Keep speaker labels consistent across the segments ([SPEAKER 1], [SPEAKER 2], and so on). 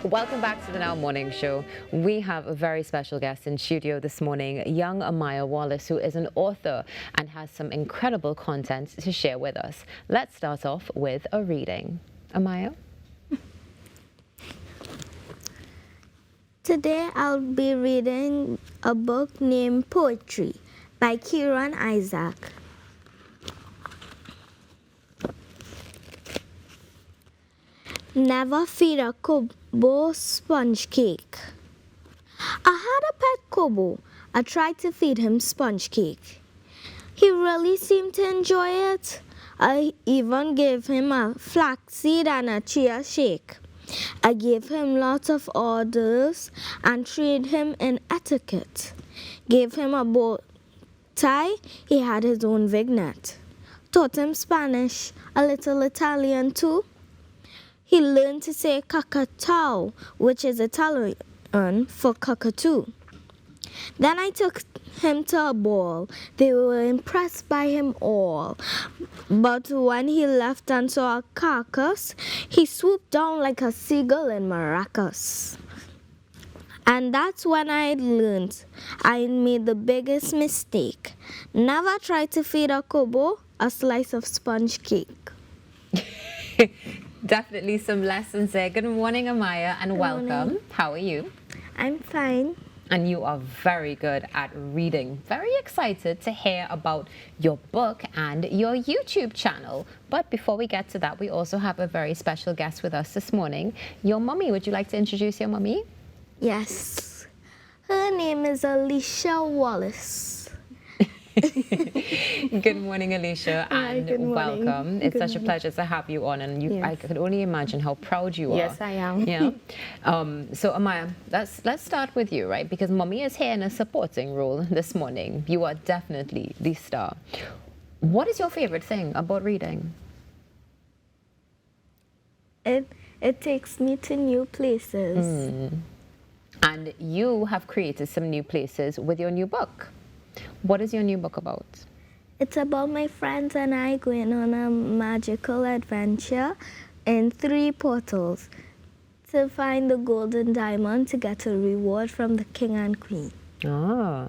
[SPEAKER 1] Welcome back to the Now Morning Show. We have a very special guest in studio this morning, young Amayah Wallace, who is an author and has some incredible content to share with us. Let's start off with a reading. Amayah?
[SPEAKER 2] Today I'll be reading a book named Poetry by Kieran Isaac. Never feed a Kobo sponge cake. I had a pet Kobo. I tried to feed him sponge cake. He really seemed to enjoy it. I even gave him a flaxseed and a chia shake. I gave him lots of orders and trained him in etiquette. Gave him a bow tie, he had his own vignette. Taught him Spanish, a little Italian too. He learned to say cacatao, which is Italian for cockatoo. Then I took him to a ball. They were impressed by him all. But when he left and saw a carcass, he swooped down like a seagull in maracas. And that's when I learned I made the biggest mistake. Never try to feed a Kobo a slice of sponge cake.
[SPEAKER 1] Definitely some lessons there. Good morning, Amayah, and welcome.
[SPEAKER 2] Morning.
[SPEAKER 1] How are you?
[SPEAKER 2] I'm fine.
[SPEAKER 1] And you are very good at reading. Very excited to hear about your book and your YouTube channel. But before we get to that, we also have a very special guest with us this morning. Your mummy. Would you like to introduce your mummy?
[SPEAKER 2] Yes. Her name is Alicia Wallace.
[SPEAKER 1] Good morning, Alicia,
[SPEAKER 3] Hi,
[SPEAKER 1] and
[SPEAKER 3] good morning.
[SPEAKER 1] welcome. It's
[SPEAKER 3] Good
[SPEAKER 1] such a
[SPEAKER 3] morning.
[SPEAKER 1] pleasure to have you on, and
[SPEAKER 3] Yes.
[SPEAKER 1] I could only imagine how proud you are.
[SPEAKER 3] Yes, I am.
[SPEAKER 1] Yeah. So, Amayah, let's start with you, right? Because Mommy is here in a supporting role this morning. You are definitely the star. What is your favorite thing about reading?
[SPEAKER 2] It takes me to new places.
[SPEAKER 1] And you have created some new places with your new book. What is your new book about?
[SPEAKER 2] It's about my friends and I going on a magical adventure in 3 portals to find the golden diamond to get a reward from the king and queen.
[SPEAKER 1] Ah,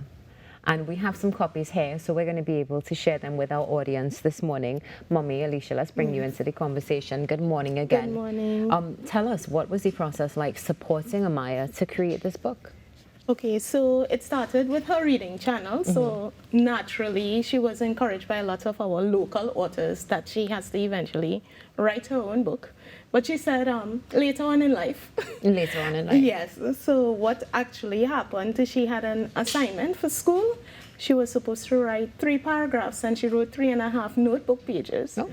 [SPEAKER 1] and we have some copies here, so we're going to be able to share them with our audience this morning. Mommy, Alicia, let's bring you into the conversation. Good morning again.
[SPEAKER 2] Good morning.
[SPEAKER 1] Tell us, what was the process like supporting Amayah to create this book?
[SPEAKER 3] Okay, so it started with her reading channel. So naturally, she was encouraged by a lot of our local authors that she has to eventually write her own book. But she said later on in life.
[SPEAKER 1] Later on in life.
[SPEAKER 3] Yes. So what actually happened is she had an assignment for school. She was supposed to write 3 paragraphs, and she wrote 3.5 notebook pages.
[SPEAKER 1] Oh.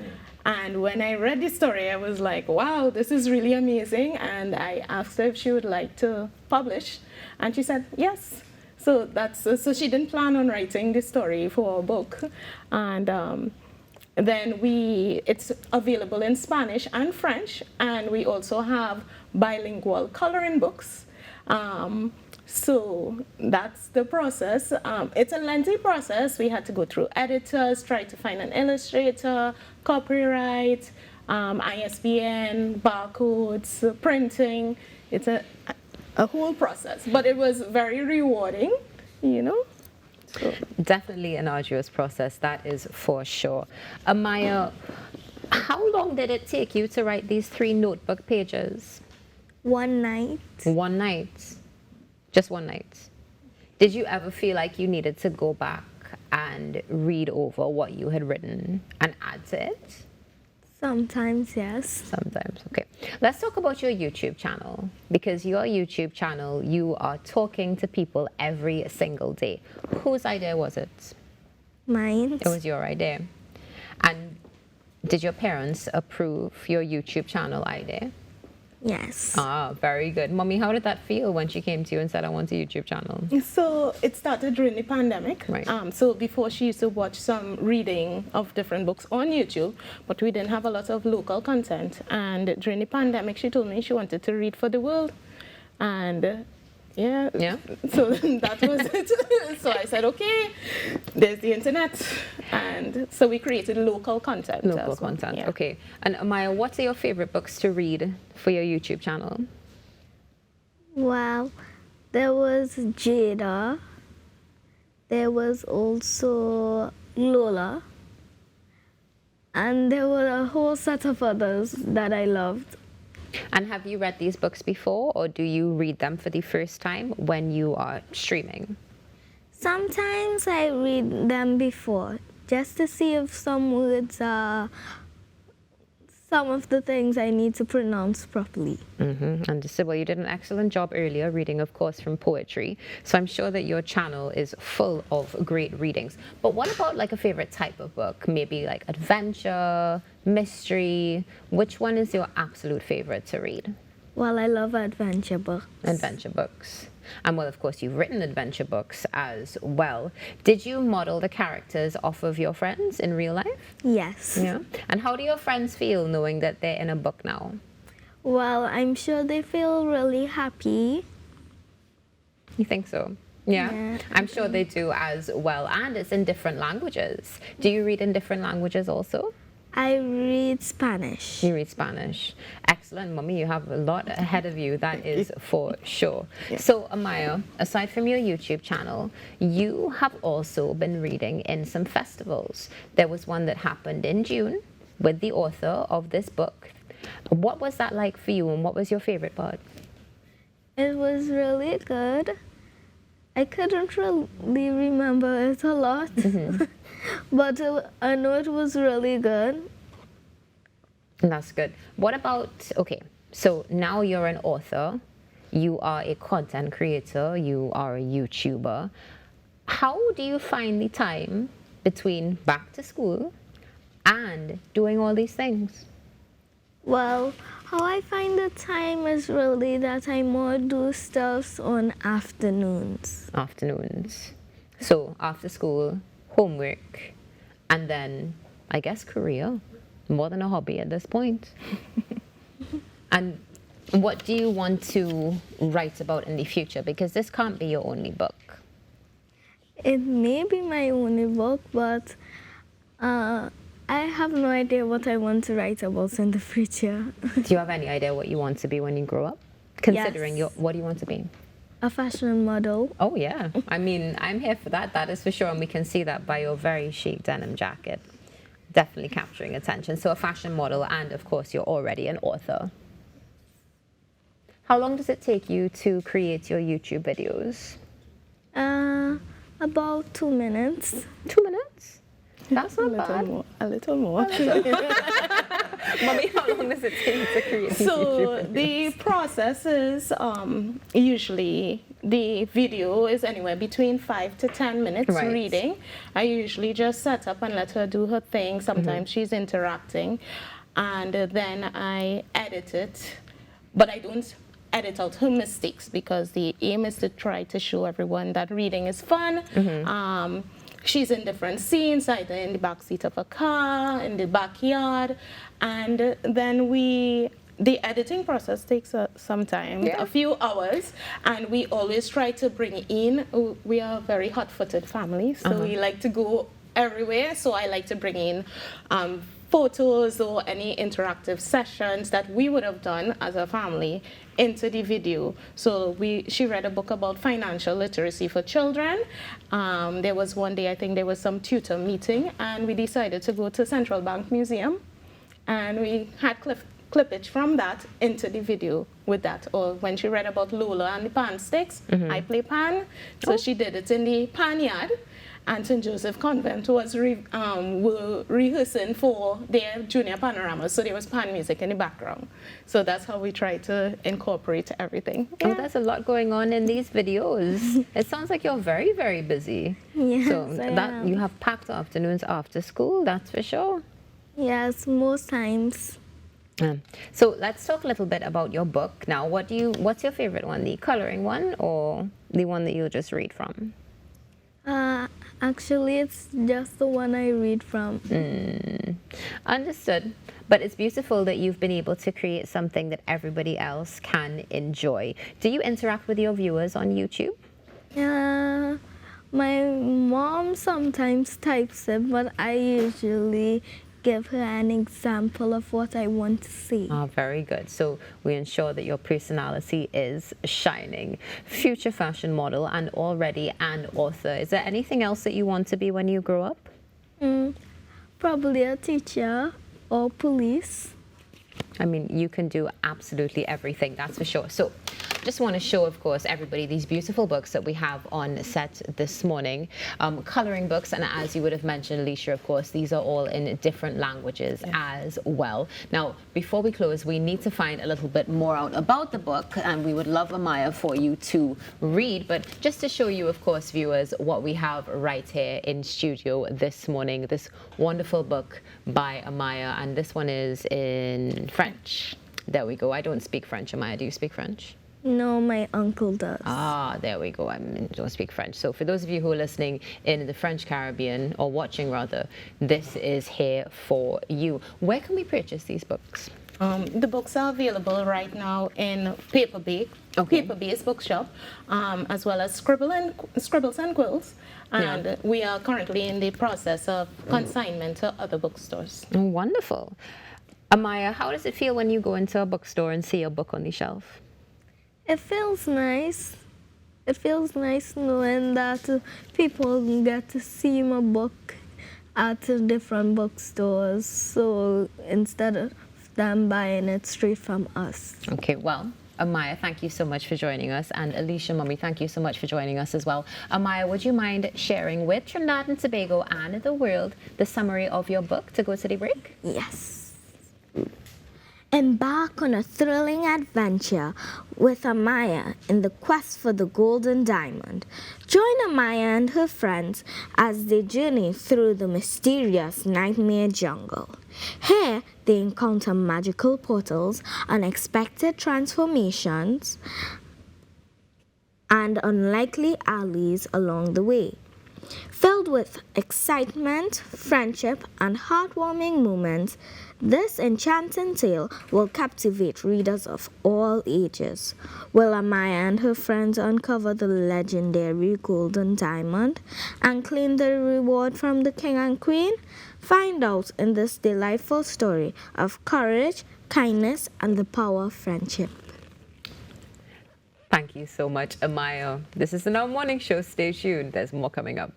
[SPEAKER 3] And when I read the story, I was like, wow, this is really amazing. And I asked her if she would like to publish. And she said, yes. So so she didn't plan on writing the story for a book. And then it's available in Spanish and French. And we also have bilingual coloring books. So that's the process. It's a lengthy process. We had to go through editors, try to find an illustrator, copyright, ISBN, barcodes, printing. It's a whole process, but it was very rewarding, you know. So.
[SPEAKER 1] Definitely an arduous process, that is for sure. Amayah, how long did it take you to write these 3 notebook pages?
[SPEAKER 2] One night.
[SPEAKER 1] One night. Just one night. Did you ever feel like you needed to go back and read over what you had written and add to it?
[SPEAKER 2] Sometimes, yes.
[SPEAKER 1] Sometimes, okay. Let's talk about your YouTube channel, because your YouTube channel, you are talking to people every single day. Whose idea was it?
[SPEAKER 2] Mine.
[SPEAKER 1] It was your idea. And did your parents approve your YouTube channel idea?
[SPEAKER 2] Yes.
[SPEAKER 1] Ah, very good. Mommy, how did that feel when she came to you and said, I want a YouTube channel?
[SPEAKER 3] So it started during the pandemic.
[SPEAKER 1] Right.
[SPEAKER 3] So before, she used to watch some reading of different books on YouTube, but we didn't have a lot of local content. And during the pandemic, she told me she wanted to read for the world. And Yeah.
[SPEAKER 1] Yeah.
[SPEAKER 3] So that was it. So I said, okay, there's the internet. And so we created local content.
[SPEAKER 1] Local
[SPEAKER 3] as well.
[SPEAKER 1] content.
[SPEAKER 3] Yeah.
[SPEAKER 1] Okay. And Amayah, what are your favorite books to read for your YouTube channel?
[SPEAKER 2] Well, there was Jada. There was also Lola. And there were a whole set of others that I loved.
[SPEAKER 1] And have you read these books before, or do you read them for the first time when you are streaming?
[SPEAKER 2] Sometimes I read them before just to see if some words are some of the things I need to pronounce properly.
[SPEAKER 1] Understood. Well, you did an excellent job earlier reading, of course, from poetry. So I'm sure that your channel is full of great readings. But what about like a favorite type of book? Maybe like adventure, mystery. Which one is your absolute favorite to read?
[SPEAKER 2] Well, I love adventure books.
[SPEAKER 1] Adventure books. And well, of course, you've written adventure books as well. Did you model the characters off of your friends in real life?
[SPEAKER 2] Yes.
[SPEAKER 1] Yeah. And how do your friends feel knowing that they're in a book now?
[SPEAKER 2] Well, I'm sure they feel really happy.
[SPEAKER 1] You think so? Yeah.
[SPEAKER 2] Yeah.
[SPEAKER 1] I'm sure they do as well. And it's in different languages. Do you read in different languages also?
[SPEAKER 2] I read Spanish.
[SPEAKER 1] You read Spanish. Excellent, Mummy. You have a lot ahead of you, that is for sure.
[SPEAKER 3] Yeah.
[SPEAKER 1] So, Amayah, aside from your YouTube channel, you have also been reading in some festivals. There was one that happened in June with the author of this book. What was that like for you, and what was your favorite part?
[SPEAKER 2] It was really good. I couldn't really remember it a lot, but I know it was really good.
[SPEAKER 1] That's good. What about, okay, so now you're an author, you are a content creator, you are a YouTuber. How do you find the time between back to school and doing all these things?
[SPEAKER 2] Well, how I find the time is really that I more do stuff on afternoons.
[SPEAKER 1] Afternoons. So after school, homework, and then I guess career. More than a hobby at this point. And what do you want to write about in the future? Because this can't be your only book.
[SPEAKER 2] It may be my only book, but I have no idea what I want to write about in the future.
[SPEAKER 1] Do you have any idea what you want to be when you grow up? Considering
[SPEAKER 2] Yes.
[SPEAKER 1] what do you want to be?
[SPEAKER 2] A fashion model.
[SPEAKER 1] Oh yeah, I mean, I'm here for that, that is for sure, and we can see that by your very chic denim jacket. Definitely capturing attention. So a fashion model, and of course you're already an author. How long does it take you to create your YouTube videos?
[SPEAKER 2] About 2 minutes.
[SPEAKER 1] 2 minutes? That's not
[SPEAKER 3] a little
[SPEAKER 1] bad.
[SPEAKER 3] more. A little more.
[SPEAKER 1] Mommy, how long does it take to create these
[SPEAKER 3] So
[SPEAKER 1] YouTube videos?
[SPEAKER 3] the process is usually the video is anywhere between 5 to 10 minutes
[SPEAKER 1] Right.
[SPEAKER 3] reading. I usually just set up and let her do her thing. Sometimes she's interacting, and then I edit it, but I don't edit out her mistakes because the aim is to try to show everyone that reading is fun. She's in different scenes, either in the back seat of a car, in the backyard, and then the editing process takes some time,
[SPEAKER 1] Yeah.
[SPEAKER 3] a few hours, and we always try to bring in, we are a very hot-footed family, so we like to go everywhere, so I like to bring in photos or any interactive sessions that we would have done as a family into the video. So she read a book about financial literacy for children. There was one day, I think there was some tutor meeting, and we decided to go to Central Bank Museum, and we had clippage from that into the video with that. Or when she read about Lola and the pan sticks, I play pan, so she did it in the pan yard. And St. Joseph Convent was were rehearsing for their junior panorama, so there was pan music in the background. So that's how we try to incorporate everything.
[SPEAKER 1] Oh, there's a lot going on in these videos. It sounds like you're very, very busy.
[SPEAKER 2] Yes,
[SPEAKER 1] So
[SPEAKER 2] I
[SPEAKER 1] that
[SPEAKER 2] am.
[SPEAKER 1] you have packed afternoons after school, that's for sure.
[SPEAKER 2] Yes, most times.
[SPEAKER 1] So let's talk a little bit about your book now. What's your favorite one? The coloring one or the one that you'll just read from?
[SPEAKER 2] Actually, it's just the one I read from.
[SPEAKER 1] Understood. But it's beautiful that you've been able to create something that everybody else can enjoy. Do you interact with your viewers on YouTube?
[SPEAKER 2] My mom sometimes types it, but I usually give her an example of what I want to see.
[SPEAKER 1] Ah, very good. So we ensure that your personality is shining. Future fashion model and already an author. Is there anything else that you want to be when you grow up?
[SPEAKER 2] Probably a teacher or police.
[SPEAKER 1] I mean, you can do absolutely everything, that's for sure. So just want to show, of course, everybody these beautiful books that we have on set this morning. Coloring books, and as you would have mentioned, Alicia, of course, these are all in different languages as well. Now, before we close, we need to find a little bit more out about the book, and we would love, Amayah, for you to read. But just to show you, of course, viewers, what we have right here in studio this morning, this wonderful book by Amayah, and this one is in French. There we go. I don't speak French, Amayah. Do you speak French?
[SPEAKER 2] No, my uncle does.
[SPEAKER 1] Ah, there we go. I don't speak French. So for those of you who are listening in the French Caribbean, or watching rather, this is here for you. Where can we purchase these books?
[SPEAKER 3] The books are available right now in paper-based bookshop, as well as Scribbles and Quills. And we are currently in the process of consignment to other bookstores.
[SPEAKER 1] Oh, wonderful. Amayah, how does it feel when you go into a bookstore and see a book on the shelf?
[SPEAKER 2] It feels nice. It feels nice knowing that people get to see my book at different bookstores. So instead of them buying it straight from us.
[SPEAKER 1] Okay, well, Amayah, thank you so much for joining us. And Alicia, Mummy, thank you so much for joining us as well. Amayah, would you mind sharing with Trinidad and Tobago and the world the summary of your book to go to the break?
[SPEAKER 2] Yes. Embark on a thrilling adventure with Amayah in the quest for the golden diamond. Join Amayah and her friends as they journey through the mysterious nightmare jungle. Here, they encounter magical portals, unexpected transformations, and unlikely alleys along the way. Filled with excitement, friendship, and heartwarming moments, this enchanting tale will captivate readers of all ages. Will Amayah and her friends uncover the legendary golden diamond and claim the reward from the king and queen? Find out in this delightful story of courage, kindness, and the power of friendship.
[SPEAKER 1] Thank you so much, Amayah. This is the Now Morning Show. Stay tuned. There's more coming up.